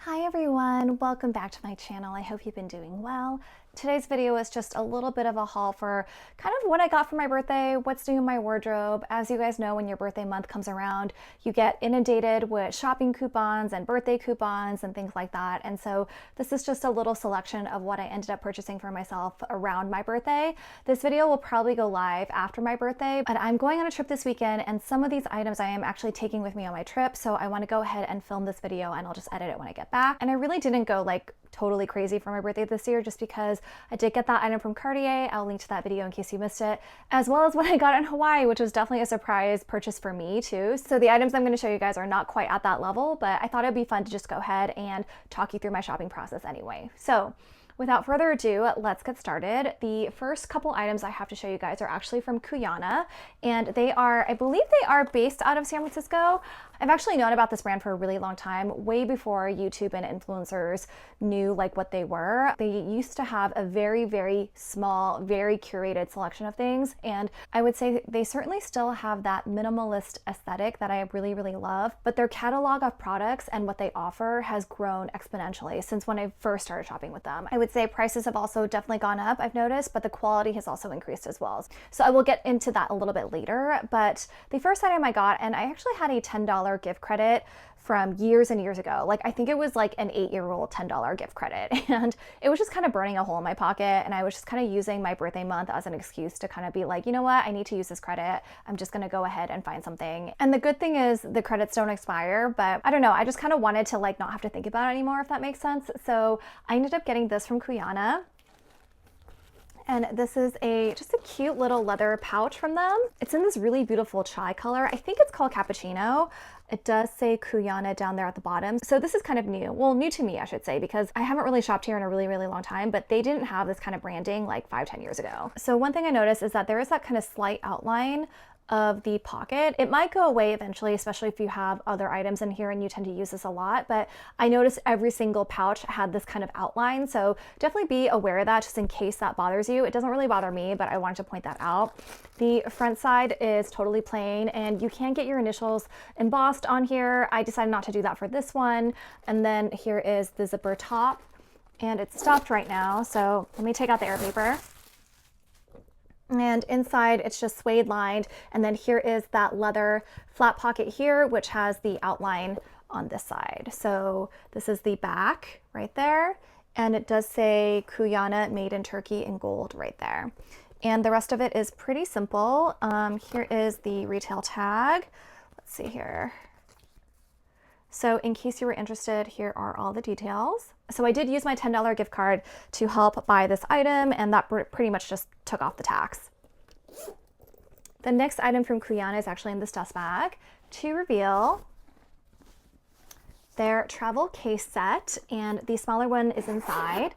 Hi everyone, welcome back to my channel. I hope you've been doing well. Today's video is just a little bit of a haul for kind of what I got for my birthday, what's new in my wardrobe. As you guys know, when your birthday month comes around, you get inundated with shopping coupons and birthday coupons and things like that. And so this is just a little selection of what I ended up purchasing for myself around my birthday. This video will probably go live after my birthday, but I'm going on a trip this weekend and some of these items I am actually taking with me on my trip. So I want to go ahead and film this video and I'll just edit it when I get back. And I really didn't go like totally crazy for my birthday this year just because I did get that item from Cartier. I'll link to that video in case you missed it, as well as what I got in Hawaii, which was definitely a surprise purchase for me too. So the items I'm going to show you guys are not quite at that level, but I thought it'd be fun to just go ahead and talk you through my shopping process anyway. So without further ado, let's get started. The first couple items I have to show you guys are actually from Cuyana, and they are, I believe they are based out of San Francisco. I've actually known about this brand for a really long time, way before YouTube and influencers knew like what they were. They used to have a very, very small, very curated selection of things, and I would say they certainly still have that minimalist aesthetic that I really, really love, but their catalog of products and what they offer has grown exponentially since when I first started shopping with them. I would say prices have also definitely gone up, I've noticed, but the quality has also increased as well. So I will get into that a little bit later, but the first item I got, and I actually had a $10 gift credit from years and years ago. Like I think it was like an 8-year-old $10 gift credit, and it was just kind of burning a hole in my pocket, and I was just kind of using my birthday month as an excuse to kind of be like, you know what, I need to use this credit. I'm just gonna go ahead and find something. And the good thing is the credits don't expire, but I don't know, I just kind of wanted to like not have to think about it anymore, if that makes sense. So I ended up getting this from Cuyana. And this is just a cute little leather pouch from them. It's in this really beautiful chai color. I think it's called cappuccino. It does say Cuyana down there at the bottom. So this is kind of new. Well, new to me, I should say, because I haven't really shopped here in a really, really long time, but they didn't have this kind of branding like 5-10 years ago. So one thing I noticed is that there is that kind of slight outline of the pocket. It might go away eventually, especially if you have other items in here and you tend to use this a lot, but I noticed every single pouch had this kind of outline, so definitely be aware of that just in case that bothers you. It doesn't really bother me, but I wanted to point that out. The front side is totally plain, and you can get your initials embossed on here. I decided not to do that for this one. And then here is the zipper top, and it's stuffed right now, so let me take out the air paper. And inside it's just suede lined, and then here is that leather flat pocket here, which has the outline on this side. So this is the back right there, and it does say Cuyana made in Turkey in gold right there. And the rest of it is pretty simple. Here is the retail tag. Let's see here. So in case you were interested, here are all the details. So I did use my $10 gift card to help buy this item, and that pretty much just took off the tax. The next item from Cuyana is actually in this dust bag to reveal their travel case set, and the smaller one is inside.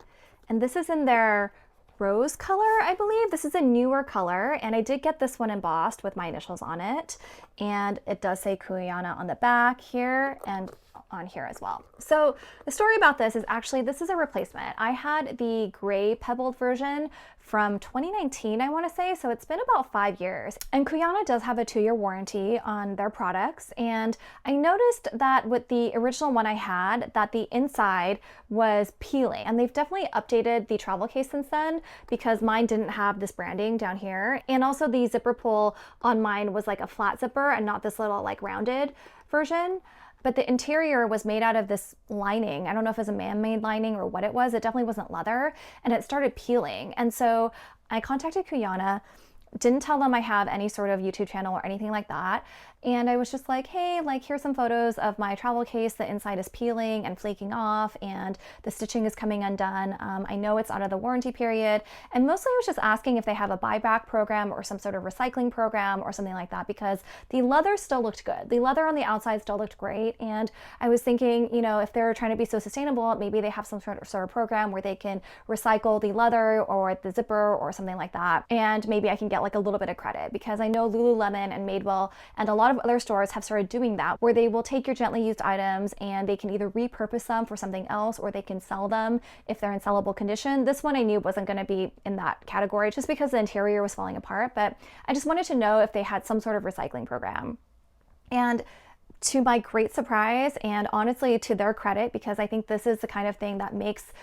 And this is in their rose color, I believe. This is a newer color, and I did get this one embossed with my initials on it, and it does say Cuyana on the back here and on here as well. So the story about this is actually, this is a replacement. I had the gray pebbled version from 2019, I want to say, so it's been about 5 years. And Cuyana does have a 2-year warranty on their products, and I noticed that with the original one I had, that the inside was peeling, and they've definitely updated the travel case since then, because mine didn't have this branding down here, and also the zipper pull on mine was like a flat zipper and not this little like rounded version. But the interior was made out of this lining. I don't know if it was a man-made lining or what it was. It definitely wasn't leather, and it started peeling. And so I contacted Cuyana, didn't tell them I have any sort of YouTube channel or anything like that. And I was just like, hey, like here's some photos of my travel case. The inside is peeling and flaking off, and the stitching is coming undone. I know it's out of the warranty period. And mostly I was just asking if they have a buyback program or some sort of recycling program or something like that, because the leather still looked good. The leather on the outside still looked great. And I was thinking, you know, if they're trying to be so sustainable, maybe they have some sort of program where they can recycle the leather or the zipper or something like that. And maybe I can get like a little bit of credit, because I know Lululemon and Madewell and a lot of other stores have started doing that, where they will take your gently used items and they can either repurpose them for something else, or they can sell them if they're in sellable condition. This one I knew wasn't going to be in that category just because the interior was falling apart, but I just wanted to know if they had some sort of recycling program. And to my great surprise, and honestly to their credit, because I think this is the kind of thing that makes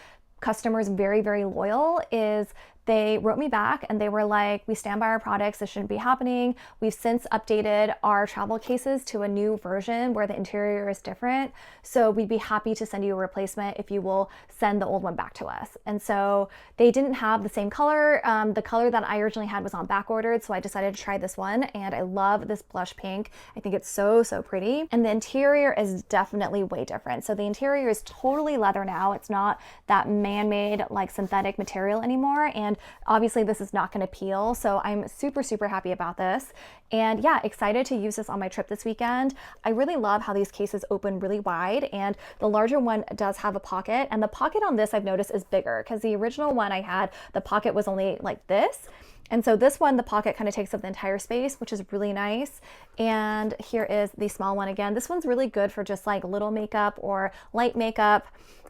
customers very, very loyal, is they wrote me back and they were like, we stand by our products, this shouldn't be happening. We've since updated our travel cases to a new version where the interior is different. So we'd be happy to send you a replacement if you will send the old one back to us. And so they didn't have the same color. The color that I originally had was on back ordered. So I decided to try this one, and I love this blush pink. I think it's so, so pretty. And the interior is definitely way different. So the interior is totally leather now. It's not that man-made like synthetic material anymore. And obviously this is not going to peel. So I'm super, super happy about this. And yeah, excited to use this on my trip this weekend. I really love how these cases open really wide, and the larger one does have a pocket, and the pocket on this I've noticed is bigger, because the original one I had, the pocket was only like this. And so this one, the pocket kind of takes up the entire space, which is really nice. And here is the small one again. This one's really good for just like little makeup or light makeup.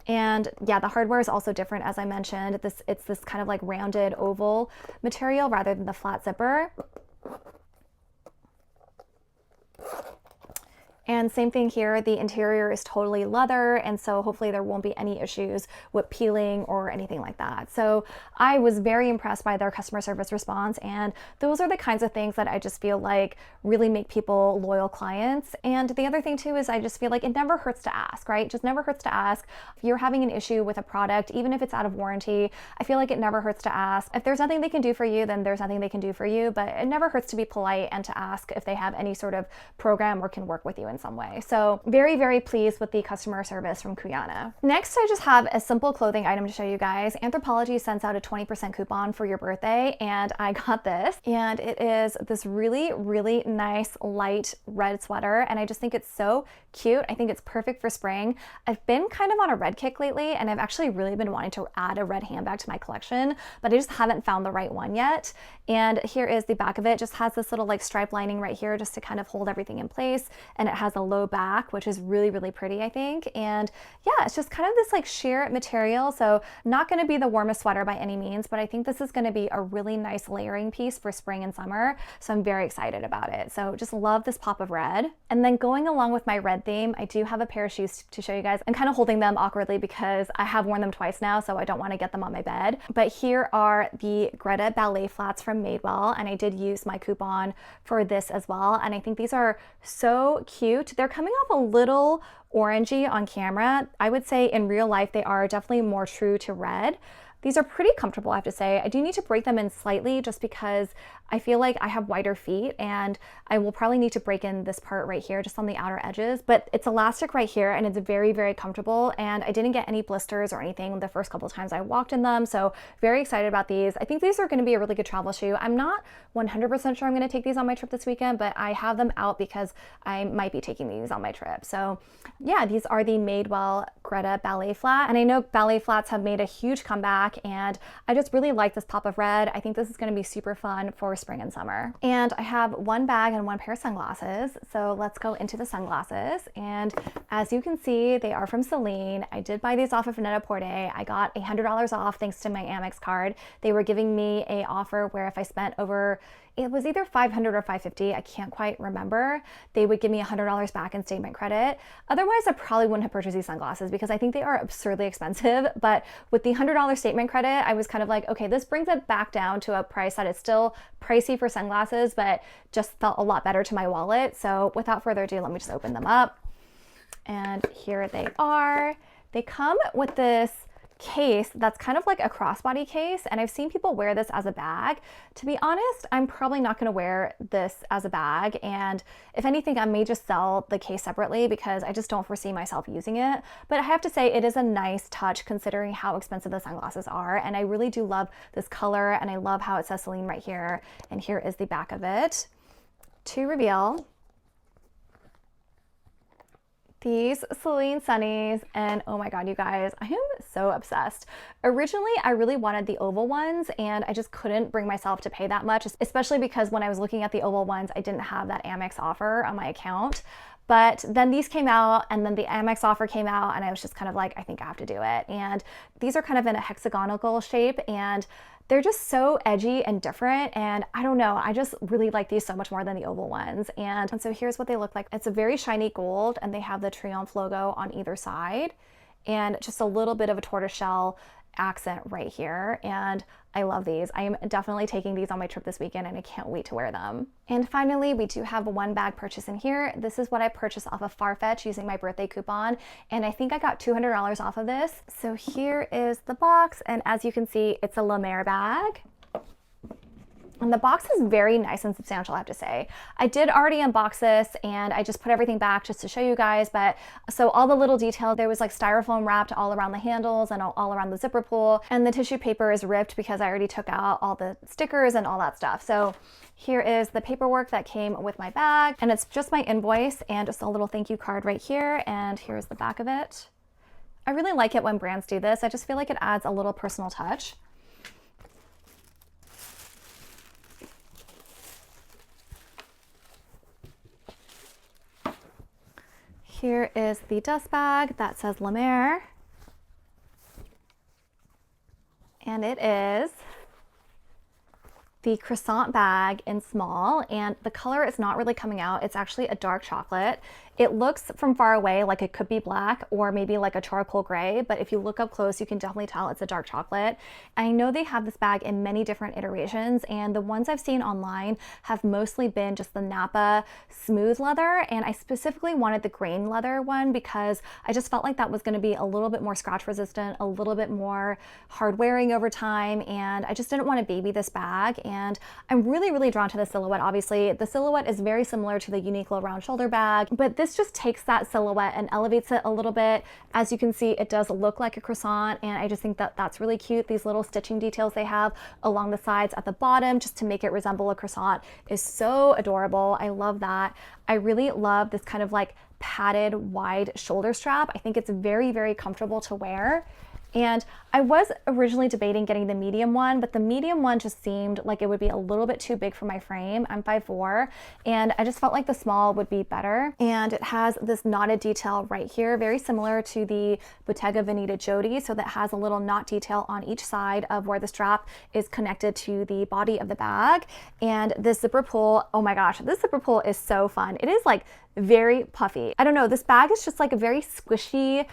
And yeah, the hardware is also different, as I mentioned. It's this kind of like rounded oval material rather than the flat zipper. And same thing here, the interior is totally leather, and so hopefully there won't be any issues with peeling or anything like that. So I was very impressed by their customer service response, and those are the kinds of things that I just feel like really make people loyal clients. And the other thing too is I just feel like it never hurts to ask, right? It just never hurts to ask. If you're having an issue with a product, even if it's out of warranty, I feel like it never hurts to ask. If there's nothing they can do for you, then there's nothing they can do for you, but it never hurts to be polite and to ask if they have any sort of program or can work with you in some way. So very, very pleased with the customer service from Cuyana. Next, I just have a simple clothing item to show you guys. Anthropologie sends out a 20% coupon for your birthday, and I got this, and it is this really, really nice light red sweater, and I just think it's so cute. I think it's perfect for spring. I've been kind of on a red kick lately, and I've actually really been wanting to add a red handbag to my collection, but I just haven't found the right one yet. And here is the back of it. Just has this little like stripe lining right here just to kind of hold everything in place, and it has a low back, which is really, really pretty, I think. And yeah, it's just kind of this like sheer material. So not going to be the warmest sweater by any means, but I think this is going to be a really nice layering piece for spring and summer. So I'm very excited about it. So just love this pop of red. And then going along with my red theme, I do have a pair of shoes to show you guys. I'm kind of holding them awkwardly because I have worn them twice now, so I don't want to get them on my bed. But here are the Greta ballet flats from Madewell, and I did use my coupon for this as well. And I think these are so cute. They're coming off a little orangey on camera. I would say in real life they are definitely more true to red. These are pretty comfortable, I have to say. I do need to break them in slightly just because I feel like I have wider feet, and I will probably need to break in this part right here just on the outer edges, but it's elastic right here and it's very, very comfortable, and I didn't get any blisters or anything the first couple of times I walked in them, so very excited about these. I think these are going to be a really good travel shoe. I'm not 100% sure I'm going to take these on my trip this weekend, but I have them out because I might be taking these on my trip. So yeah, these are the Madewell Greta ballet flat, and I know ballet flats have made a huge comeback, and I just really like this pop of red. I think this is going to be super fun for spring and summer. And I have one bag and one pair of sunglasses, so let's go into the sunglasses. And as you can see, they are from Celine. I did buy these off of Net-a-Porter. I got $100 off thanks to my Amex card. They were giving me a offer where if I spent over, it was either $500 or $550, I can't quite remember, they would give me $100 back in statement credit. Otherwise, I probably wouldn't have purchased these sunglasses because I think they are absurdly expensive. But with the $100 statement credit, I was kind of like, okay, this brings it back down to a price that is still pricey for sunglasses, but just felt a lot better to my wallet. So without further ado, let me just open them up. And here they are. They come with this case that's kind of like a crossbody case, and I've seen people wear this as a bag. To be honest, I'm probably not going to wear this as a bag, and if anything, I may just sell the case separately because I just don't foresee myself using it. But I have to say it is a nice touch considering how expensive the sunglasses are, and I really do love this color, and I love how it says Celine right here. And here is the back of it. To reveal, these Celine Sunnies, and oh my god, you guys, I am so obsessed. Originally, I really wanted the oval ones, and I just couldn't bring myself to pay that much, especially because when I was looking at the oval ones, I didn't have that Amex offer on my account. But then these came out, and then the Amex offer came out, and I was just kind of like, I think I have to do it. And these are kind of in a hexagonal shape, and they're just so edgy and different, and I don't know, I just really like these so much more than the oval ones. And so here's what they look like. It's a very shiny gold, and they have the Triomphe logo on either side, and just a little bit of a tortoiseshell accent right here. And I love these. I am definitely taking these on my trip this weekend, and I can't wait to wear them. And finally, we do have one bag purchase in here. This is what I purchased off of Farfetch using my birthday coupon, and I think I got $200 off of this. So here is the box, and as you can see, it's a Lemaire bag. And the box is very nice and substantial, I have to say. I did already unbox this, and I just put everything back just to show you guys, but so all the little detail, there was like styrofoam wrapped all around the handles and all around the zipper pull, and the tissue paper is ripped because I already took out all the stickers and all that stuff. So here is the paperwork that came with my bag, and it's just my invoice and just a little thank you card right here, and here's the back of it. I really like it when brands do this. I just feel like it adds a little personal touch. Here is the dust bag that says Lemaire, and it is the croissant bag in small, and the color is not really coming out. It's actually a dark chocolate. It looks from far away like it could be black or maybe like a charcoal gray, but if you look up close, you can definitely tell it's a dark chocolate. I know they have this bag in many different iterations, and the ones I've seen online have mostly been just the Napa smooth leather, and I specifically wanted the grain leather one because I just felt like that was going to be a little bit more scratch resistant, a little bit more hard wearing over time, and I just didn't want to baby this bag. And I'm really drawn to the silhouette. Obviously, the silhouette is very similar to the Uniqlo round shoulder bag, but this just takes that silhouette and elevates it a little bit. As you can see, it does look like a croissant, and I just think that that's really cute. These little stitching details they have along the sides at the bottom just to make it resemble a croissant is so adorable. I love that. I really love this kind of like padded wide shoulder strap. I think it's very comfortable to wear. And I was originally debating getting the medium one, but the medium one just seemed like it would be a little bit too big for my frame. I'm 5'4", and I just felt like the small would be better. And it has this knotted detail right here, very similar to the Bottega Veneta Jodi. So that has a little knot detail on each side of where the strap is connected to the body of the bag. And this zipper pull, oh my gosh, this zipper pull is so fun. It is like very puffy. I don't know, this bag is just like a very squishy,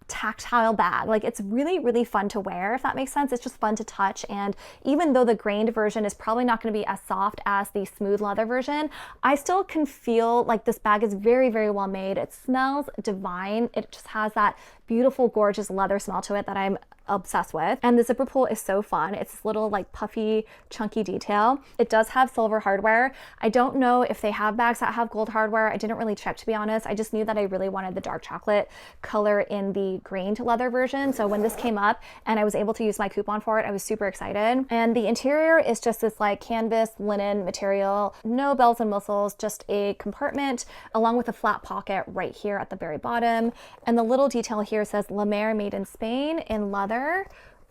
tactile bag. Like it's really fun to wear, if that makes sense. It's just fun to touch, and even though the grained version is probably not going to be as soft as the smooth leather version, I still can feel like this bag is very well made. It smells divine. It just has that beautiful, gorgeous leather smell to it that I'm obsessed with. And the zipper pull is so fun. It's this little like puffy, chunky detail. It does have silver hardware. I don't know if they have bags that have gold hardware. I didn't really check, to be honest. I just knew that I really wanted the dark chocolate color in the grained leather version. So when this came up and I was able to use my coupon for it, I was super excited. And the interior is just this like canvas linen material, no bells and whistles, just a compartment along with a flat pocket right here at the very bottom. And the little detail here says Lemaire made in Spain in leather.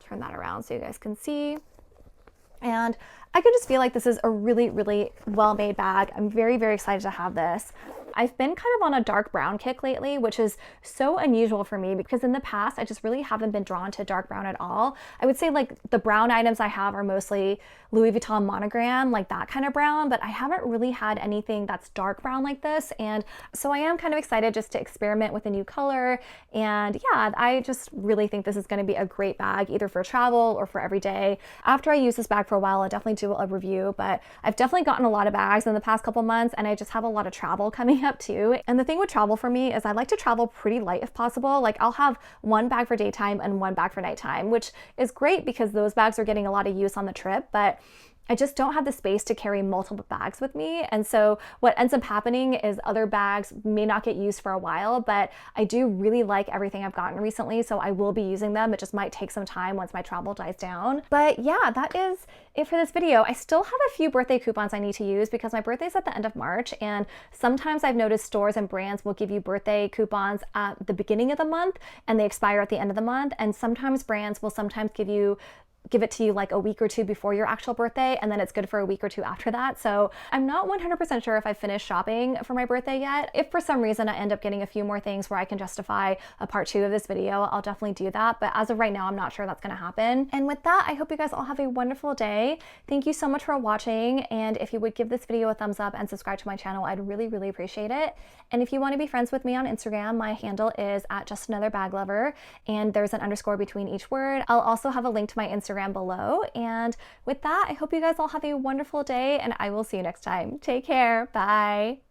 Turn that around so you guys can see. And I could just feel like this is a really well-made bag. I'm very excited to have this. I've been kind of on a dark brown kick lately, which is so unusual for me because in the past, I just really haven't been drawn to dark brown at all. I would say like the brown items I have are mostly Louis Vuitton monogram, like that kind of brown, but I haven't really had anything that's dark brown like this. And so I am kind of excited just to experiment with a new color. And yeah, I just really think this is going to be a great bag, either for travel or for every day. After I use this bag for a while, I'll definitely do a review, but I've definitely gotten a lot of bags in the past couple months, and I just have a lot of travel coming up too. And the thing with travel for me is I like to travel pretty light if possible. Like I'll have one bag for daytime and one bag for nighttime, which is great because those bags are getting a lot of use on the trip, but I just don't have the space to carry multiple bags with me. And so what ends up happening is other bags may not get used for a while, but I do really like everything I've gotten recently, so I will be using them. It just might take some time once my travel dies down. But yeah, that is it for this video. I still have a few birthday coupons I need to use because my birthday's at the end of March, and sometimes I've noticed stores and brands will give you birthday coupons at the beginning of the month and they expire at the end of the month. And sometimes brands will sometimes give you give it to you like a week or two before your actual birthday, and then it's good for a week or two after that. So I'm not 100% sure if I've finished shopping for my birthday yet. If for some reason I end up getting a few more things where I can justify a part 2 of this video, I'll definitely do that. But as of right now, I'm not sure that's gonna happen. And with that, I hope you guys all have a wonderful day. Thank you so much for watching. And if you would give this video a thumbs up and subscribe to my channel, I'd really, really appreciate it. And if you want to be friends with me on Instagram, my handle is @justanotherBagLover, and there's an underscore between each word. I'll also have a link to my Instagram below. And with that, I hope you guys all have a wonderful day, and I will see you next time. Take care. Bye.